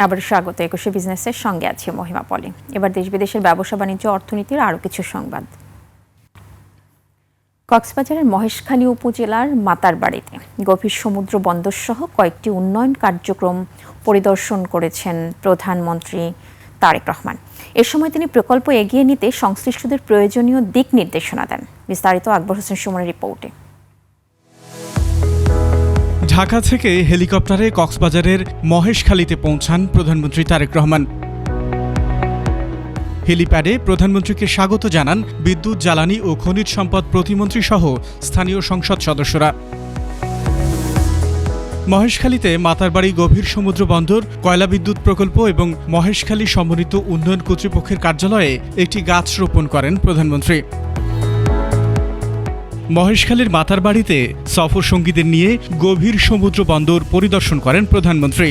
আবার স্বাগত একুশে বিজনেসের সঙ্গে আছে মহিমা পলি। এবার দেশ বিদেশের ব্যবসা বাণিজ্য অর্থনীতির আরও কিছু সংবাদ। কক্সবাজারের মহেশখালী উপজেলার মাতারবাড়িতে গভীর সমুদ্র বন্দর সহ কয়েকটি উন্নয়ন কার্যক্রম পরিদর্শন করেছেন প্রধানমন্ত্রী তারেক রহমান। এ সময় তিনি প্রকল্প এগিয়ে নিতে সংশ্লিষ্টদের প্রয়োজনীয় দিক নির্দেশনা দেন। বিস্তারিত আকবর হোসেন সুমনের রিপোর্টে। ঢাকা থেকে হেলিকপ্টারে কক্সবাজারের মহেশখালীতে পৌঁছান প্রধানমন্ত্রী তারেক রহমান। হেলিপ্যাডে প্রধানমন্ত্রীকে স্বাগত জানান বিদ্যুৎ, জ্বালানি ও খনিজ সম্পদ প্রতিমন্ত্রী সহ স্থানীয় সংসদ সদস্যরা। মহেশখালীতে মাতারবাড়ি গভীর সমুদ্র বন্দর, কয়লা বিদ্যুৎ প্রকল্প এবং মহেশখালী সমন্বিত উন্নয়ন কর্তৃপক্ষের কার্যালয়ে একটি গাছ রোপণ করেন প্রধানমন্ত্রী। মহেশখালীর মাতারবাড়িতে সফর সঙ্গীদের নিয়ে গভীর সমুদ্র বন্দর পরিদর্শন করেন প্রধানমন্ত্রী।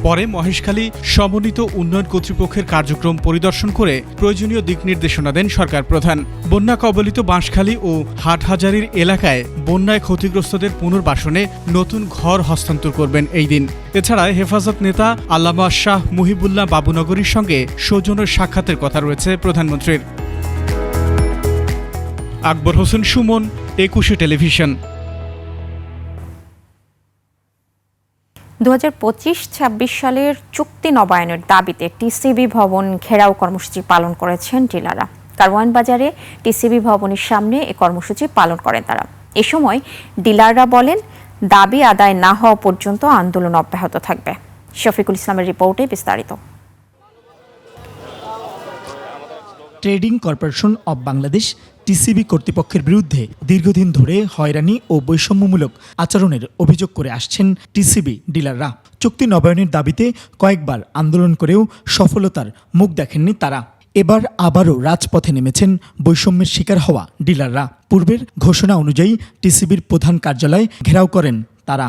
পরে মহেশখালী সমন্বিত উন্নয়ন কর্তৃপক্ষের কার্যক্রম পরিদর্শন করে প্রয়োজনীয় দিক নির্দেশনা দেন সরকার প্রধান। বন্যা কবলিত বাঁশখালী ও হাটহাজারীর এলাকায় বন্যায় ক্ষতিগ্রস্তদের পুনর্বাসনে নতুন ঘর হস্তান্তর করবেন এই দিন। এছাড়া হেফাজত নেতা আল্লামা শাহ মুহিবুল্লাহ বাবুনগরীর সঙ্গে সৌজন্য সাক্ষাতের কথা রয়েছে প্রধানমন্ত্রীর। আকবর হোসেন সুমন, একুশে টেলিভিশন। 2025-26 সালের চুক্তি নবায়নের দাবিতে টিসিবি ভবন ঘেরাও কর্মসূচি পালন করেছেন ডিলাররা। কারওয়ান বাজারে টিসিবি ভবনের সামনে এ কর্মসূচি পালন করেন তারা। এ সময় ডিলাররা বলেন, দাবি আদায় না হওয়া পর্যন্ত আন্দোলন অব্যাহত থাকবে। শফিকুল ইসলামের রিপোর্টে বিস্তারিত। Trading corporation of Bangladesh TCB কর্তৃপক্ষের বিরুদ্ধে দীর্ঘদিন ধরে হয়রানি ও বৈষম্যমূলক আচরণের অভিযোগ করে আসছেন টিসিবি ডিলাররা। চুক্তি নবায়নের দাবিতে কয়েকবার আন্দোলন করেও সফলতার মুখ দেখেননি তারা। এবার আবারও রাজপথে নেমেছেন বৈষম্যের শিকার হওয়া ডিলাররা। পূর্বের ঘোষণা অনুযায়ী টিসিবির প্রধান কার্যালয় ঘেরাও করেন তারা।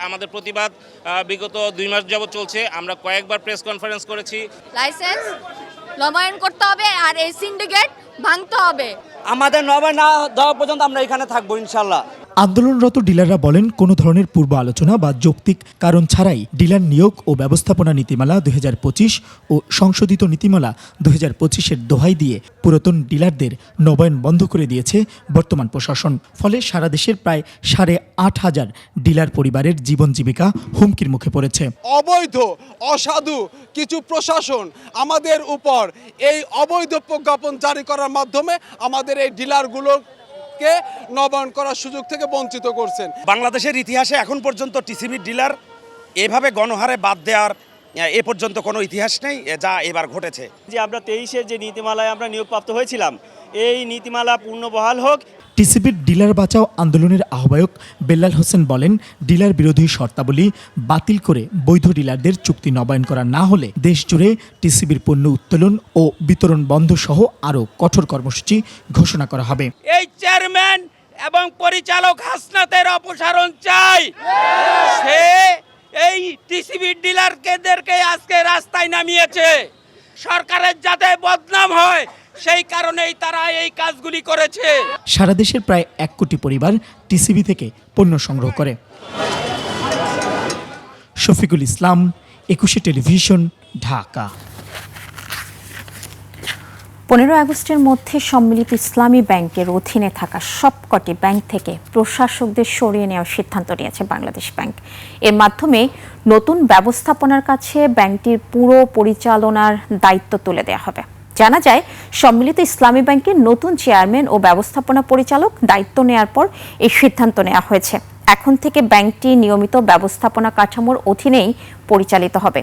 আমাদের প্রতিবাদ বিগত 2 মাস যাবত চলছে। আমরা কয়েকবার প্রেস কনফারেন্স করেছি। লাইসেন্স নবায়ন করতে হবে আর এই সিন্ডিকেট ভাঙতে হবে। আমাদের নবায়ন না দেওয়া পর্যন্ত আমরা এখানে থাকবো ইনশাল্লাহ। আন্দোলনরত ডিলাররা বলেন, কোনো ধরনের পূর্ব আলোচনা বা যৌক্তিক কারণ ছাড়াই ডিলার নিয়োগ ও ব্যবস্থাপনা নীতিমালা 2025 ও সংশোধিত নীতিমালা 2025-এর দোহাই দিয়ে পুরাতন ডিলারদের নবায়ন বন্ধ করে দিয়েছে বর্তমান প্রশাসন। ফলে সারা দেশের প্রায় 8,500 ডিলার পরিবারের জীবন জীবিকা হুমকির মুখে পড়েছে। অবৈধ অসাধু কিছু প্রশাসন আমাদের উপর এই অবৈধ প্রজ্ঞাপন জারি করার মাধ্যমে আমাদের এই ডিলারগুলো নবায়ন করার সুযোগ থেকে বঞ্চিত করছেন। বাংলাদেশের ইতিহাসে এখন পর্যন্ত টিসিবি ডিলার এভাবে গণহারে বাদ দেওয়ার এ পর্যন্ত কোনো ইতিহাস নেই, যা এবার ঘটেছে। যে আমরা 23-এর যে নীতিমালায় আমরা নিয়োগপ্রাপ্ত হয়েছিলাম, এই নীতিমালা পূর্ণবহাল হোক। টিসিবির ডিলার বাঁচাও আন্দোলনের আহ্বায়ক বেল্লাল হোসেন বলেন, ডিলার বিরোধী শর্তাবলী বাতিল করে বৈধ ডিলারদের চুক্তি নবায়ন করা না হলে দেশ জুড়ে টিসিবির পণ্য উত্তোলন ও বিতরণ বন্ধ সহ আরও কঠোর কর্মসূচি ঘোষণা করা হবে। এই চেয়ারম্যান এবং পরিচালক হাসনাতের অপসারণ চাই। সে এই টিসিবি ডিলারদেরকে আজকে রাস্তায় নামিয়েছে। সরকারের যাতে বদনাম হয় সেই কারণেই তারা এই কাজগুলি করেছে। সারা দেশের প্রায় 1 কোটি পরিবার টিসিবি থেকে পণ্য সংগ্রহ করে। শফিকুল ইসলাম, একুশে টেলিভিশন, ঢাকা। 15 আগস্টের মধ্যে সম্মিলিত ইসলামী ব্যাংকের অধীনে থাকা সবকটি ব্যাংক থেকে প্রশাসকদের সরিয়ে নেওয়ার সিদ্ধান্ত নিয়েছে বাংলাদেশ ব্যাংক। এর মাধ্যমে নতুন ব্যবস্থাপনার কাছে ব্যাংকটির পুরো পরিচালনার দায়িত্ব তুলে দেওয়া হবে। জানা যায়, সম্মিলিত ইসলামী ব্যাংকের নতুন চেয়ারম্যান ও ব্যবস্থাপনা পরিচালক দায়িত্ব নেওয়ার পর এই সিদ্ধান্ত নেওয়া হয়েছে। এখন থেকে ব্যাংকটি নিয়মিত ব্যবস্থাপনা কাঠামোর অধীনেই পরিচালিত হবে।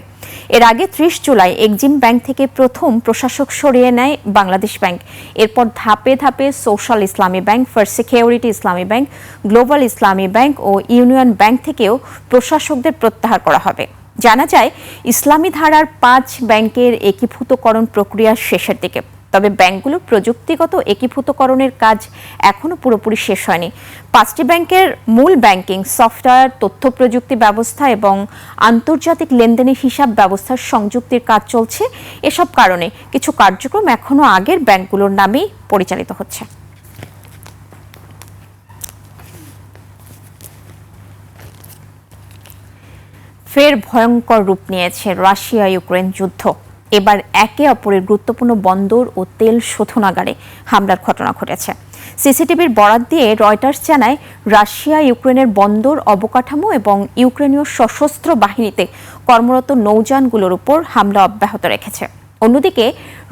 এর আগে 30 জুলাই এক্সিম ব্যাংক থেকে প্রথম প্রশাসক সরিয়ে নেয় বাংলাদেশ ব্যাংক। এরপর ধাপে ধাপে সোশ্যাল ইসলামী ব্যাংক, ফার্স্ট সিকিউরিটি ইসলামী ব্যাংক, গ্লোবাল ইসলামী ব্যাংক ও ইউনিয়ন ব্যাংক থেকেও প্রশাসকদের প্রত্যাহার করা হবে। জানা যায়, ইসলামী ধারার 5 ব্যাংকের একীভূতকরণ প্রক্রিয়া শেষের দিকে। তবে ব্যাংকগুলোর প্রযুক্তিগত একীভূতকরণের কাজ এখনো পুরোপুরি শেষ হয়নি। 5টি ব্যাংকের মূল ব্যাংকিং সফটওয়্যার, তথ্য প্রযুক্তি ব্যবস্থা এবং আন্তর্জাতিক লেনদেনের হিসাব ব্যবস্থার সংযুক্তির কাজ চলছে। এসব কারণে কিছু কার্যক্রম এখনো আগের ব্যাংকগুলোর নামেই পরিচালিত হচ্ছে। ফের ভয়ঙ্কর রূপ নিয়েছে রাশিয়া ইউক্রেন যুদ্ধ। এবার একে অপরের গুরুত্বপূর্ণ বন্দর ও তেল শোধনাগারে হামলার ঘটনা ঘটেছে। সিসিটিভির বরাত দিয়ে রয়টার্স জানায়, রাশিয়া ইউক্রেনের বন্দর অবকাঠামো এবং ইউক্রেনীয় সশস্ত্র বাহিনীতে কর্মরত নৌযানগুলোর উপর হামলা অব্যাহত রেখেছে। অন্যদিকে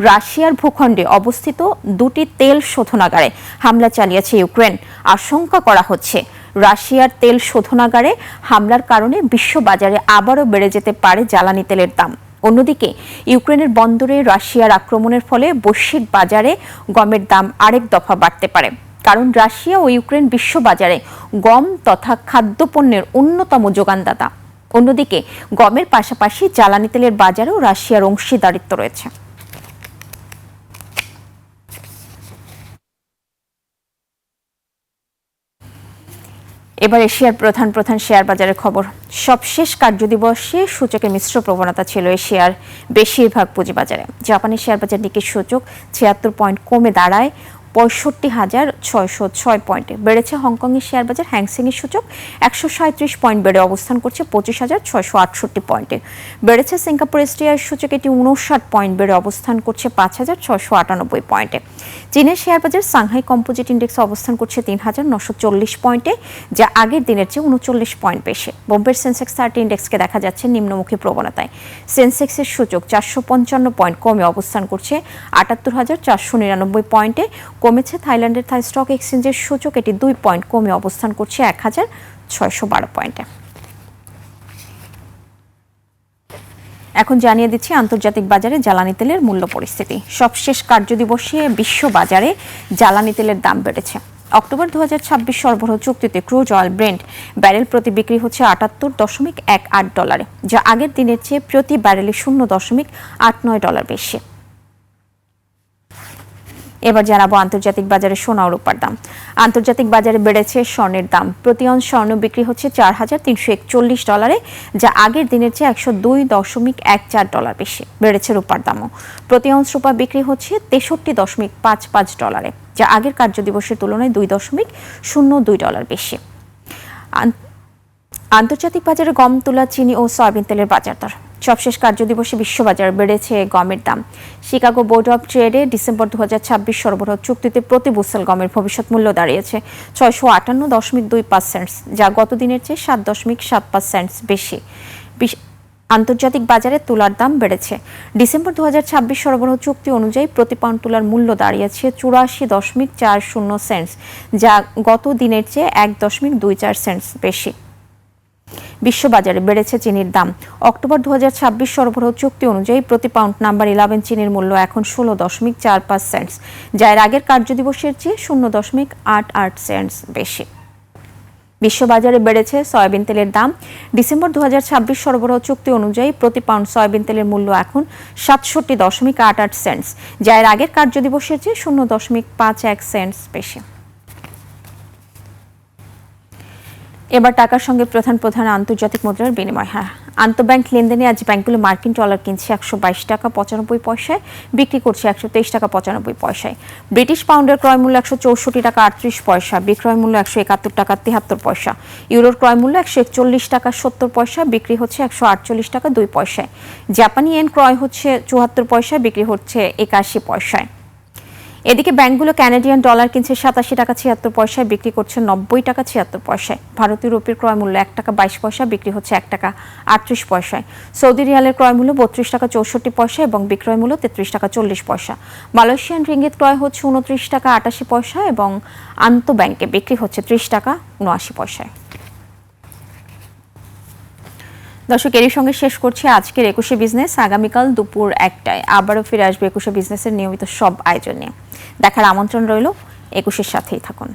রাশিয়ার ভূখণ্ডে অবস্থিত দুটি তেল শোধনাগারে হামলা চালিয়েছে ইউক্রেন। আশঙ্কা করা হচ্ছে রাশিয়ার তেল শোধনাগারে হামলার কারণে বিশ্ববাজারে আবারও বেড়ে যেতে পারে জ্বালানি তেলের দাম। অন্যদিকে ইউক্রেনের বন্দরে রাশিয়ার আক্রমণের ফলে বৈশ্বিক বাজারে গমের দাম আরেক দফা বাড়তে পারে, কারণ রাশিয়া ও ইউক্রেন বিশ্ববাজারে গম তথা খাদ্যপণ্যের অন্যতম যোগানদাতা। অন্যদিকে গমের পাশাপাশি জ্বালানি তেলের বাজারেও রাশিয়ার অংশীদারিত্ব রয়েছে। এবার এশিয়ার প্রধান শেয়ার বাজারের খবর। সবশেষ কার্যদিবসে সূচকের মিশ্র প্রবণতা ছিল এশিয়ার বেশিরভাগ পুঁজিবাজারে। জাপানি শেয়ার বাজার নিকি সূচক 76 পয়েন্ট কমে দাঁড়ায় ৬৫,৬০৬ পয়েন্টে। বেড়েছে হংকংয়ের শেয়ার বাজার। হ্যাংসেংয়ের সূচক ১৩৭ পয়েন্ট বেড়ে অবস্থান করছে ২৫,৬৬৮ পয়েন্টে। বেড়েছে সিঙ্গাপুর এসটিআই সূচক, এটি ৫৯ পয়েন্ট বেড়ে অবস্থান করছে ৫,৬৯৮ পয়েন্টে। চীনের শেয়ার বাজার সাংহাই কম্পোজিট ইন্ডেক্স অবস্থান করছে ৩,৯৪০ পয়েন্টে, যা আগের দিনের চেয়ে ৩৯ পয়েন্ট বেশি। বোম্বের সেন্সেক্স 30 ইন্ডেক্সকে দেখা যাচ্ছে নিম্নমুখী প্রবণতায়। সেন্সেক্সের সূচক ৪৫৫ পয়েন্ট কমে অবস্থান করছে ৭৮,৪৯৯ পয়েন্টে। কমেছে থাইল্যান্ডের থাই স্টক এক্সচেঞ্জের সূচক, এটি ২ পয়েন্ট কমে অবস্থান করছে ১,৬১২ পয়েন্টে। এখন জানিয়ে দিচ্ছি আন্তর্জাতিক বাজারে জ্বালানি তেলের মূল্য পরিস্থিতি। সবশেষ কার্যদিবসে বিশ্ব বাজারে জ্বালানি তেলের দাম বেড়েছে। অক্টোবর ২০২৬ সরবরাহ চুক্তিতে ক্রুড অয়েল ব্রেন্ট ব্যারেল প্রতি বিক্রি হচ্ছে $৭৮.18, যা আগের দিনের চেয়ে প্রতি ব্যারেলে $0.89 বেশি। এবার জানাবো আন্তর্জাতিক বাজারে সোনা ও রূপার দাম। আন্তর্জাতিক বাজারে বেড়েছে স্বর্ণের দাম। প্রতি অউন্স স্বর্ণ বিক্রি হচ্ছে $৪,৩৪১, যা আগের দিনের চেয়ে $১০২.14 বেশি। বেড়েছে রূপার দামও। প্রতি অউন্স রূপা বিক্রি হচ্ছে $৬৩.55, যা আগের কার্যদিবসের তুলনায় $2.02 বেশি। আন্তর্জাতিক বাজারে গম, তুলা, চিনি ও সয়াবিন তেলের বাজার দর। সবশেষ কার্যদিবসে বিশ্ববাজার বেড়েছে গমের দাম। শিকাগো বোর্ড অব ট্রেডে ডিসেম্বর ২০২৬ সরবরাহ চুক্তিতে প্রতি বুসেল গমের ভবিষ্যৎ মূল্য দাঁড়িয়েছে ৬৫৮.25 সেন্টস, যা গত দিনের চেয়ে ৭.৭৫ সেন্টস বেশি। আন্তর্জাতিক বাজারে তুলার দাম বেড়েছে। ডিসেম্বর ২০২৬ সরবরাহ চুক্তি অনুযায়ী প্রতি পাউন্ড তুলার মূল্য দাঁড়িয়েছে ৮৪.৪০ সেন্টস, যা গত দিনের চেয়ে ১.২৪ সেন্টস বেশি। বিশ্ববাজারে বেড়েছে চিনির দাম। অক্টোবর ২০২৬ সরবরাহ চুক্তি অনুযায়ী প্রতি পাউন্ড নাম্বার 11 চিনির মূল্য এখন ১৬.৪৫ সেন্টস, যা এর আগের কার্যদিবসের চেয়ে ০.৮৮ সেন্টস বেশি। বিশ্ববাজারে বেড়েছে সয়াবিন তেলের দাম। ডিসেম্বর ২০২৬ সরবরাহ চুক্তি অনুযায়ী প্রতি পাউন্ড সয়াবিন তেলের মূল্য এখন ৬৭.৮৮ সেন্টস, যা এর আগের কার্যদিবসের চেয়ে ০.৫১ সেন্টস বেশি। এবার টাকার সঙ্গে প্রধান আন্তর্জাতিক মুদ্রার বিনিময় হার। আন্তঃব্যাংক লেনদেনে আজ ব্যাংকগুলো মার্কিন ডলার কিনছে ১২২.৯৫ পয়সায়, বিক্রি করছে ১২৩.৯৫ পয়সায়। ব্রিটিশ পাউন্ডের ক্রয় মূল্য ১৬৪.৩৮ পয়সা, বিক্রয় মূল্য ১৭১.৭৩ পয়সা। ইউরোর ক্রয় মূল্য ১৪১.৭০ পয়সা, বিক্রি হচ্ছে ১৪৮.২ পয়সায়। জাপানি ইয়েন ক্রয় হচ্ছে ৭৪ পয়সায়, বিক্রি হচ্ছে ৮১ পয়সায়। এদিকে ব্যাংকগুলো ক্যানাডিয়ান ডলার কিনছে ৮৭.৭৬ পয়সায়, বিক্রি করছে ৯০.৭৬ পয়সায়। ভারতীয় রুপির ক্রয় মূল্য ১ টাকা ২২ পয়সা, বিক্রি হচ্ছে ১ টাকা ৩৮ পয়সায়। সৌদি রিয়ালের ক্রয় মূল্য ৩২ টাকা ৬৪ পয়সা এবং বিক্রয় মূল্য ৩৩ টাকা ৪০ পয়সা। মালয়েশিয়ান রিঙ্গিত ক্রয় হচ্ছে ২৯ টাকা ৮৮ পয়সা এবং আন্তঃব্যাংকে বিক্রি হচ্ছে ৩০ টাকা ৭৯ পয়সায়। দর্শক, এরই সঙ্গে শেষ করছি আজকের ২১শে বিজনেস। আগামীকাল দুপুর ১টায় আবারও ফিরে আসবে ২১শে বিজনেসের নিয়মিত সব আয়োজন নিয়ে। দেখার আমন্ত্রণ রইল। ২১-এর সাথেই থাকুন।